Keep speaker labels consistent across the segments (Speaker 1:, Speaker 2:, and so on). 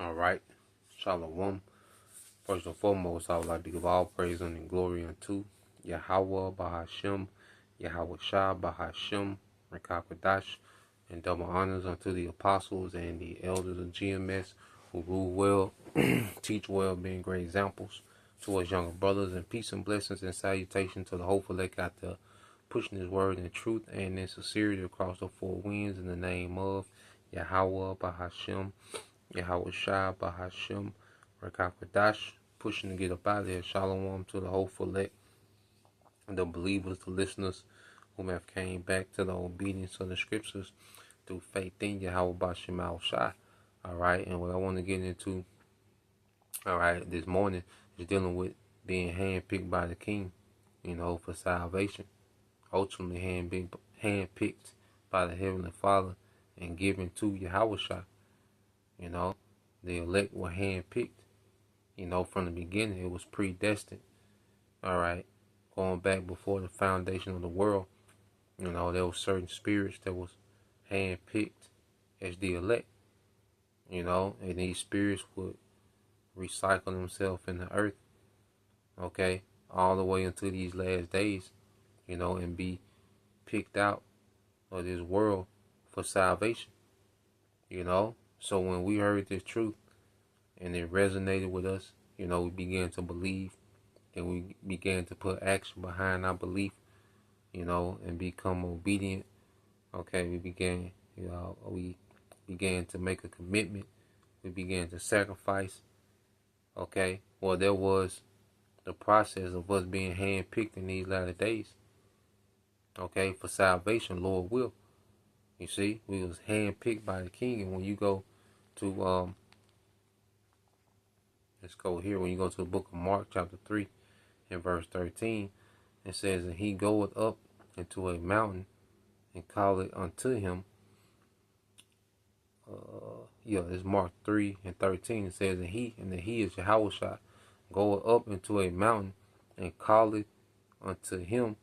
Speaker 1: All right. Shalom. First and foremost, I would like to give all praise and glory unto Yahawah Bahashem, YAHAWASHI Bahashem, Rekakadash, and double honors unto the apostles and the elders of GMS who rule well, teach well, being great examples to us younger brothers, and peace and blessings and salutation to the hopeful that got the pushing his word in truth and in sincerity across the four winds in the name of Yahawah Bahashem, YAHAWASHI Bahashem, Rekakadash, pushing to get up out of there. Shalom to the hopeful elect, the believers, the listeners whom have came back to the obedience of the scriptures through faith in Yahweh Bashem Shai. All right, and what I want to get into, all right, this morning is dealing with being handpicked by the King, for salvation. Ultimately handpicked by the Heavenly Father and given to Yahweh Shai. The elect were handpicked. From the beginning, it was predestined. All right, going back before the foundation of the world, there were certain spirits that was handpicked as the elect. And these spirits would recycle themselves in the earth. Okay, all the way until these last days, and be picked out of this world for salvation. So when we heard this truth and it resonated with us, we began to believe and we began to put action behind our belief, and become obedient. Okay, we began to make a commitment. We began to sacrifice. Okay, well, there was the process of us being handpicked in these latter days. Okay, for salvation, Lord will. You see, we was handpicked by the King, and when you go to let's go here. When you go to the book of Mark, chapter 3, and verse 13, it says, "And he goeth up into a mountain, and calleth unto him." It's Mark 3 and 13. It says, "And he is Yahawashi, goeth up into a mountain, and calleth unto him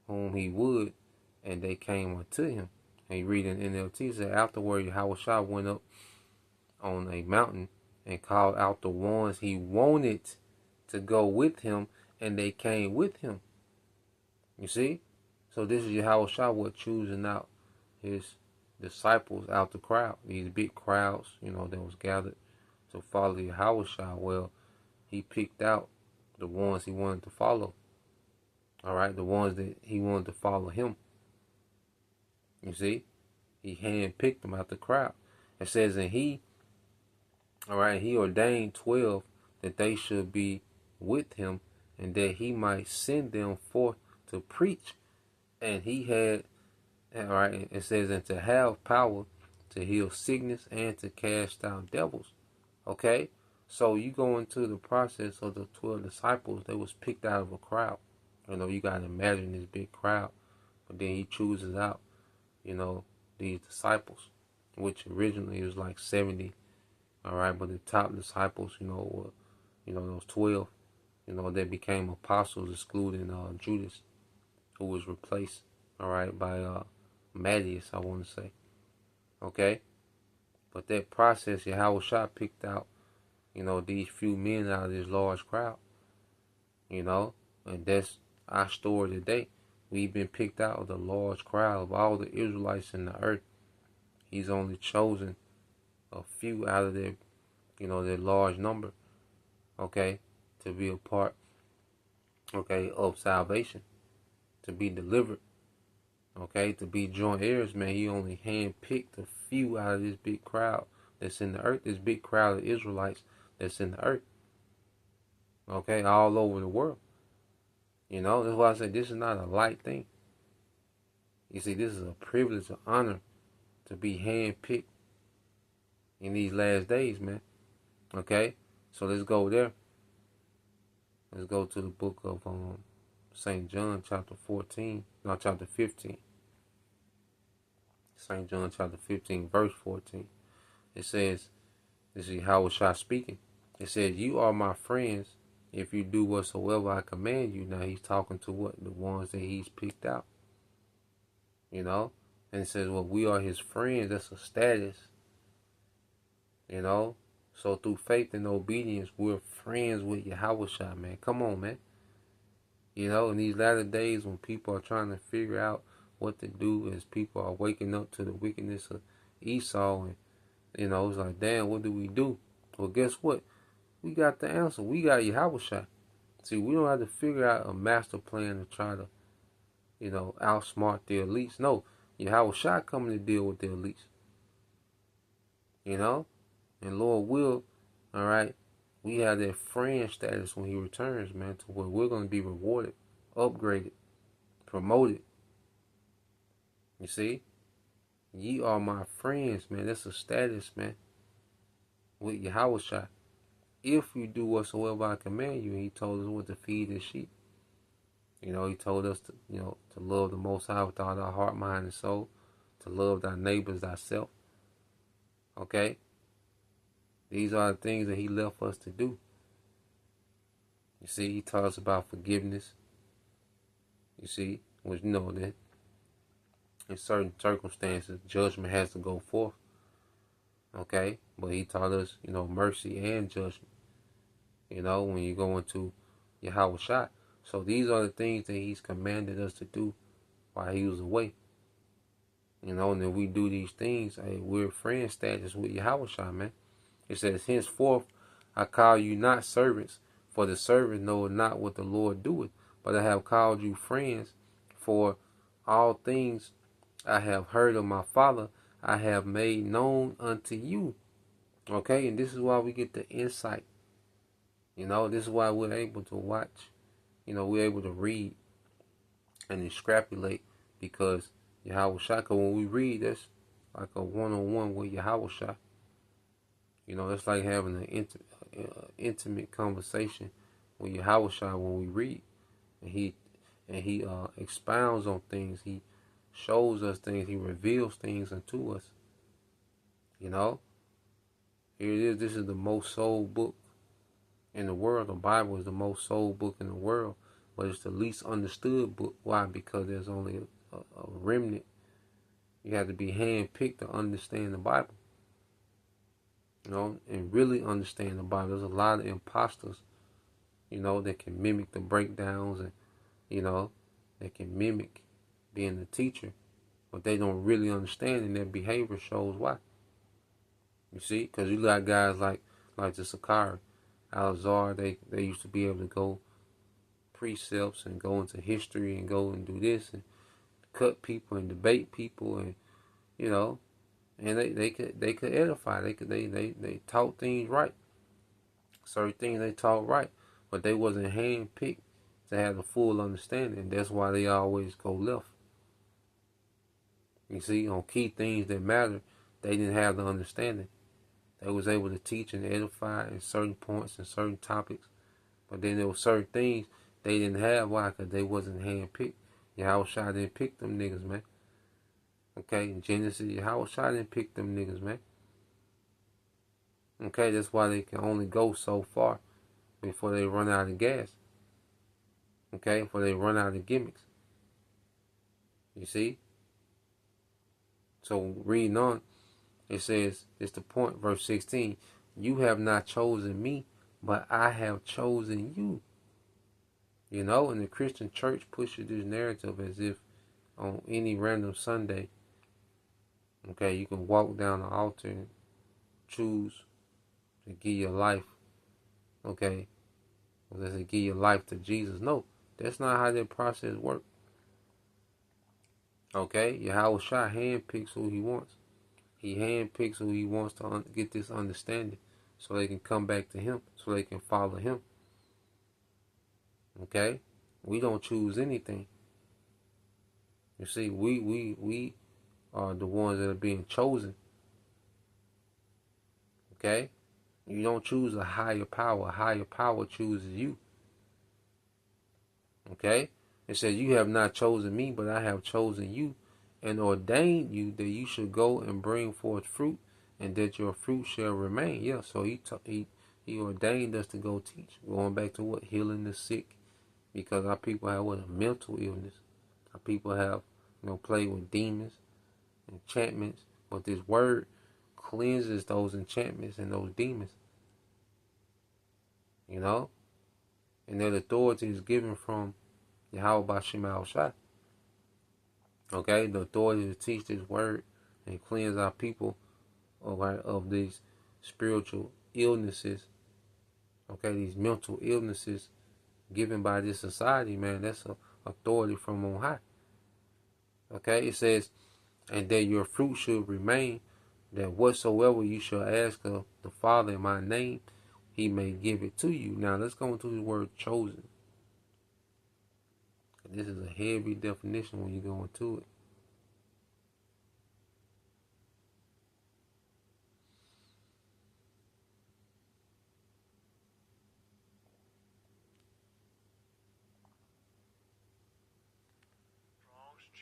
Speaker 1: whom he would, and they came unto him." And you read in NLT, it says, "Afterward Yahawashi went up on a mountain and called out the ones he wanted to go with him, and they came with him." You see? So this is Yahawashi what choosing out his disciples out the crowd. These big crowds, that was gathered to follow Yahawashi. Well, he picked out the ones he wanted to follow. All right, the ones that he wanted to follow him. You see? He handpicked them out the crowd. It says, and he ordained 12 that they should be with him, and that he might send them forth to preach. And he had, it says, and to have power to heal sickness and to cast out devils. Okay? So you go into the process of the 12 disciples. They was picked out of a crowd. You got to imagine this big crowd. But then he chooses out, these disciples, which originally was like 70. All right, but the top disciples, were, those 12, they became apostles, excluding Judas, who was replaced, all right, by Matthias, I want to say. Okay, but that process, Yahawashi picked out, these few men out of this large crowd, and that's our story today. We've been picked out of the large crowd of all the Israelites in the earth. He's only chosen a few out of their, their large number, okay, to be a part, okay, of salvation, to be delivered, okay, to be joint heirs, man. He only handpicked a few out of this big crowd that's in the earth, this big crowd of Israelites that's in the earth, okay, all over the world. That's why I say this is not a light thing. You see, this is a privilege, an honor to be handpicked in these last days, man. Okay, so let's go there. Let's go to the book of St. John, chapter 15. St. John, chapter 15, verse 14. It says, this is Yahawashi speaking. It says, "You are my friends if you do whatsoever I command you." Now he's talking to what? The ones that he's picked out. And it says, well, we are his friends. That's a status. So through faith and obedience, we're friends with YAHAWASHI, man. Come on, man. You know, in these latter days when people are trying to figure out what to do, as people are waking up to the wickedness of Esau, and you know, it's like, damn, what do we do? Well, guess what? We got the answer. We got YAHAWASHI. See, we don't have to figure out a master plan to try to, you know, outsmart the elites. No, YAHAWASHI coming to deal with the elites. You know? And Lord will, all right, we have that friend status when he returns, man, to where we're going to be rewarded, upgraded, promoted. You see? Ye are my friends, man. That's a status, man, with YAHAWASHI. If you do whatsoever I command you, and he told us what to feed his sheep. You know, he told us to, you know, to love the Most High with all our heart, mind, and soul, to love thy neighbors thyself. Okay? These are the things that he left us to do. You see, he taught us about forgiveness. You see, which you know that in certain circumstances, judgment has to go forth. Okay? But he taught us, you know, mercy and judgment. You know, when you go into YAHAWASHI. So these are the things that he's commanded us to do while he was away. You know, and if we do these things, hey, we're friend status with YAHAWASHI, man. It says, henceforth I call you not servants, for the servant knoweth not what the Lord doeth, but I have called you friends, for all things I have heard of my Father, I have made known unto you. Okay, and this is why we get the insight. You know, this is why we're able to watch. You know, we're able to read and extrapolate, because YAHAWASHI, when we read, that's like a one-on-one with YAHAWASHI. You know, it's like having an intimate conversation with YAHAWASHI when we read. And he expounds on things. He shows us things. He reveals things unto us. You know? Here it is. This is the most sold book in the world. The Bible is the most sold book in the world. But it's the least understood book. Why? Because there's only a remnant. You have to be handpicked to understand the Bible. You know, and really understand the Bible. There's a lot of imposters, you know, that can mimic the breakdowns, and, you know, that can mimic being a teacher, but they don't really understand, and their behavior shows why. You see, because you got guys like the Sakari, Al-Azhar, they used to be able to go precepts and go into history and go and do this and cut people and debate people, and, you know, and they could edify. They taught things right. Certain things they taught right, but they wasn't handpicked to have the full understanding. That's why they always go left. You see, on key things that matter, they didn't have the understanding. They was able to teach and edify in certain points and certain topics, but then there were certain things they didn't have. Why? Because they wasn't handpicked. YAHAWASHI didn't pick them niggas, man. Okay, in Genesis, YAHAWASHI didn't pick them niggas, man. Okay, that's why they can only go so far before they run out of gas. Okay, before they run out of gimmicks. You see? So reading on, it says, it's the point, verse 16. You have not chosen me, but I have chosen you. You know, and the Christian church pushes this narrative as if on any random Sunday, okay, you can walk down the altar and choose to give your life, okay, let's say give your life to Jesus. No, that's not how that process works. Okay, YAHAWASHI handpicks who he wants. He handpicks who he wants to get this understanding, so they can come back to him, so they can follow him. Okay, we don't choose anything. You see, we are the ones that are being chosen. Okay, you don't choose a higher power. A higher power chooses you. Okay, it says, you have not chosen me, but I have chosen you and ordained you that you should go and bring forth fruit, and that your fruit shall remain. Yeah, so he ordained us to go teach. Going back to what? Healing the sick. Because our people have what? A mental illness. Our people have, you know, played with demons, enchantments. But this word cleanses those enchantments and those demons. you know, and that authority is given from YAHAWASHI. Okay, the authority to teach this word and cleanse our people, alright, of these spiritual illnesses, okay, these mental illnesses given by this society, man. That's a authority from on high. Okay, it says, and that your fruit should remain, that whatsoever you shall ask of the Father in my name, he may give it to you. Now let's go into the word chosen. This is a heavy definition when you go into it.
Speaker 2: Strong's G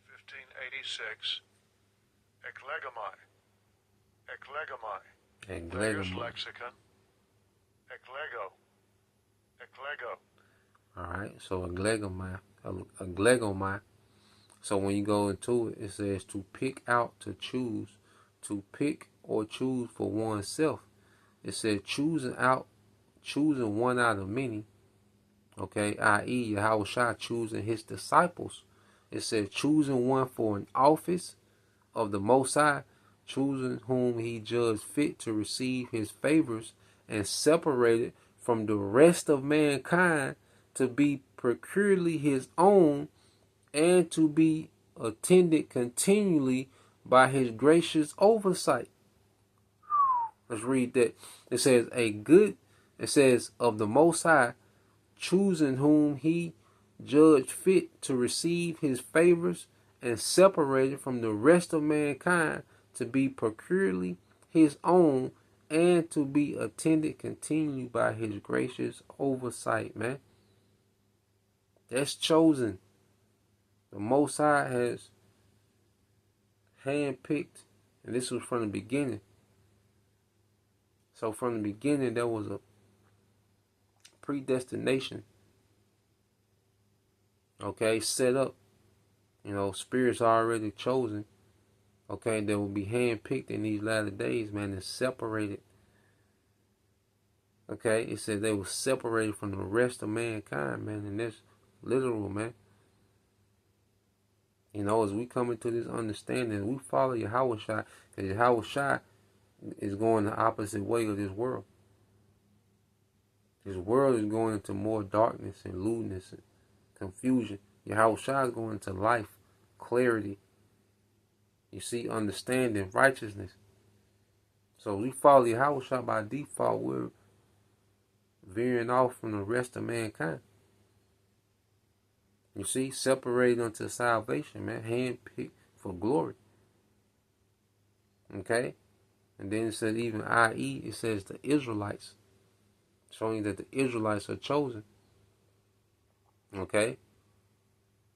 Speaker 2: 1586. Eklegomai. Thayer's lexicon. Eklego.
Speaker 1: Alright, so eglegomai. So when you go into it, it says to pick out, to choose, to pick or choose for oneself. It said choosing one out of many. Okay, i.e. YAHAWASHI choosing his disciples. It said choosing one for an office of the Most High, choosing whom he judged fit to receive his favors, and separated from the rest of mankind to be peculiarly his own, and to be attended continually by his gracious oversight. Let's read that. It says of the Most High, choosing whom he judged fit to receive his favors, and separated from the rest of mankind to be peculiarly his own, and to be attended continually by his gracious oversight, man. That's chosen. The Most High has handpicked, and this was from the beginning. So from the beginning, there was a predestination, okay, set up. You know, spirits are already chosen, okay, that will be handpicked in these latter days, man, and separated. Okay, it said they were separated from the rest of mankind, man, and that's literal, man. You know, as we come into this understanding, we follow YAHAWASHI, because YAHAWASHI is going the opposite way of this world. This world is going into more darkness and lewdness and confusion. YAHAWASHI is going into life, clarity. You see, understanding, righteousness. So we follow YAHAWASHI by default. We're veering off from the rest of mankind. You see, separated unto salvation, man, handpicked for glory. Okay? And then it says even i.e., it says the Israelites. Showing that the Israelites are chosen. Okay?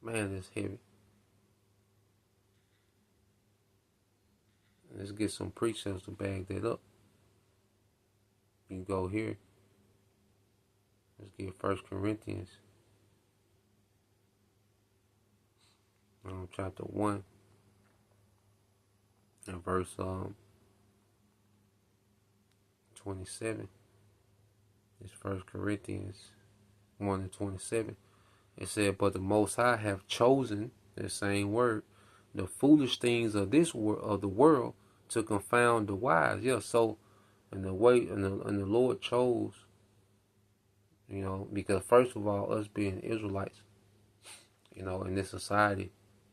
Speaker 1: Man, it's heavy. Let's get some precepts to back that up. You go here. Let's get 1 Corinthians. Chapter 1. And verse 27. It's 1 Corinthians 1 and 27. It said, but the Most High have chosen, the same word, the foolish things of this of the world to confound the wise. Yeah, so and the Lord chose, you know, because first of all, us being Israelites, you know, in this society,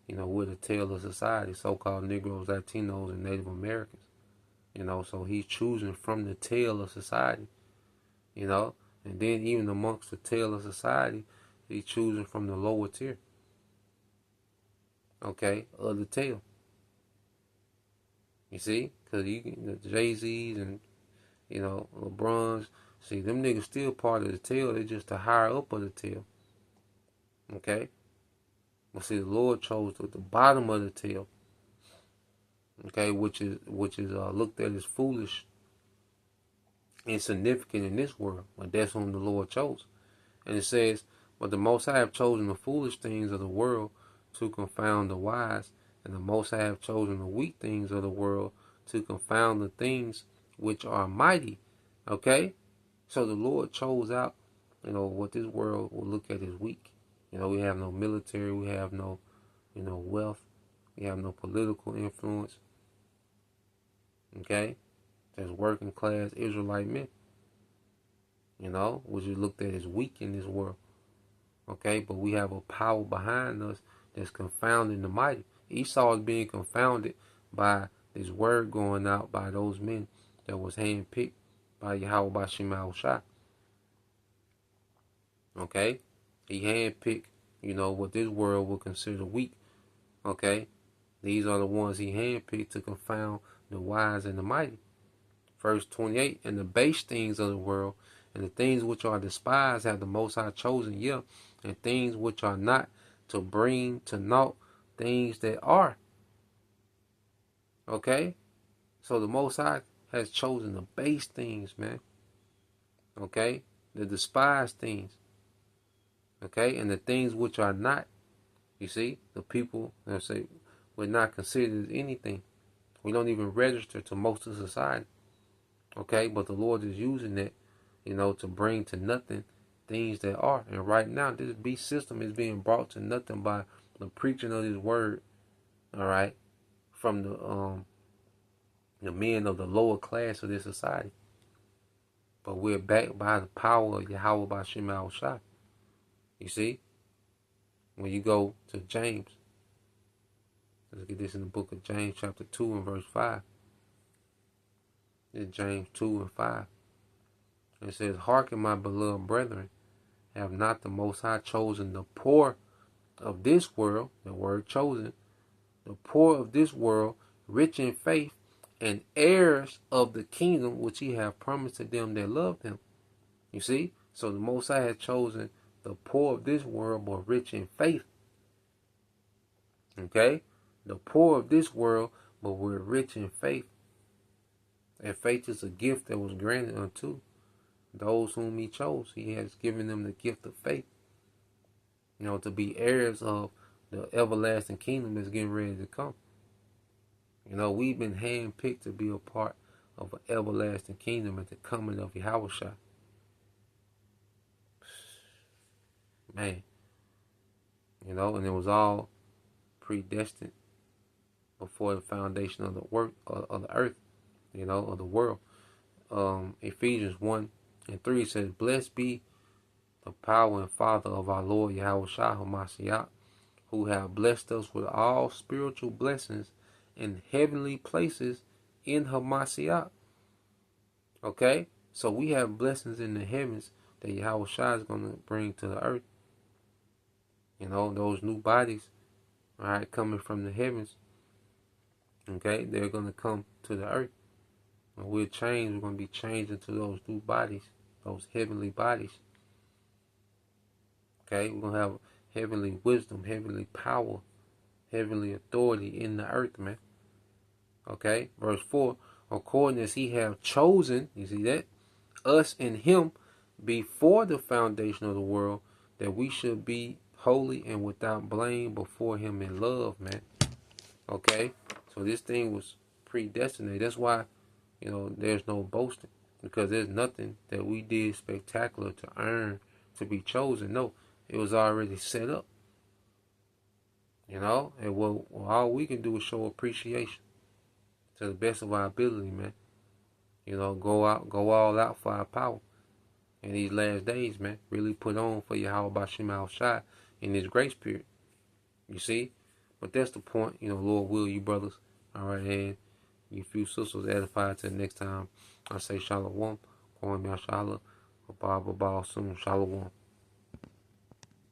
Speaker 1: you know, we're the tail of society, so-called Negroes, Latinos, and Native Americans. You know, so he's choosing from the tail of society, you know, and then even amongst the tail of society, he's choosing from the lower tier, okay, of the tail. You see, because the Jay-Z's and, you know, LeBron's, see, them niggas still part of the tail. They're just the higher up of the tail, okay. But see, the Lord chose the bottom of the tail, okay, which is looked at as foolish, insignificant in this world, but that's whom the Lord chose. And it says, but the Most High have chosen the foolish things of the world to confound the wise, and the Most High have chosen the weak things of the world to confound the things which are mighty. Okay? So the Lord chose out, what this world will look at as weak. We have no military, we have no, wealth, we have no political influence. Okay? There's working class Israelite men, which is looked at as weak in this world. Okay? But we have a power behind us that's confounding the mighty. Esau is being confounded by this word going out by those men that was handpicked by YAHAWASHI. Okay? He handpicked, what this world will consider weak. Okay? These are the ones he handpicked to confound the wise and the mighty. Verse 28, and the base things of the world, and the things which are despised have the Most High chosen, and things which are not, to bring to naught things that are. Okay? So the Most High has chosen the base things, man. Okay? The despised things. Okay? And the things which are not. You see? The people that say we're not considered as anything. We don't even register to most of society. Okay? But the Lord is using that, to bring to nothing things that are. And right now, this beast system is being brought to nothing by the preaching of this word. All right? From the men of the lower class of this society. But we're backed by the power of YAHAWASHI. You see? When you go to James, let's get this in the book of James chapter 2 and verse 5. It's James 2 and 5. It says, hearken, my beloved brethren, have not the Most High chosen the poor of this world, the word chosen, the poor of this world, rich in faith, and heirs of the kingdom which he hath promised to them that love him. You see? So the Most High has chosen the poor of this world, but rich in faith. Okay? The poor of this world, but we're rich in faith. And faith is a gift that was granted unto those whom he chose. He has given them the gift of faith. To be heirs of the everlasting kingdom that's getting ready to come. We've been handpicked to be a part of an everlasting kingdom at the coming of YAHAWASHI. Man. And it was all predestined before the foundation of the work of the earth, of the world. Ephesians 1 and 3 says, blessed be the power and Father of our Lord YAHAWASHI HaMashiach, who have blessed us with all spiritual blessings in heavenly places in Hamashiach. Okay? So we have blessings in the heavens that YAHAWASHI is going to bring to the earth. Those new bodies, all right, coming from the heavens. Okay? They're going to come to the earth. And we're changed. We're going to be changed into those new bodies, those heavenly bodies. Okay? We're going to have heavenly wisdom, heavenly power, heavenly authority in the earth, man. Okay, verse 4, according as he have chosen, you see that, us in him before the foundation of the world, that we should be holy and without blame before him in love, man. Okay, so this thing was predestinated. That's why, there's no boasting, because there's nothing that we did spectacular to earn to be chosen. No, it was already set up. And all we can do is show appreciation to the best of our ability, man. Go all out for our power in these last days, man. Really put on for YAHAWASHI in this grace period. You see? But that's the point, Lord will, you brothers. All right, and you few sisters edified till next time. I say shalom. Kwame Shalom. Baba soon. Shalom.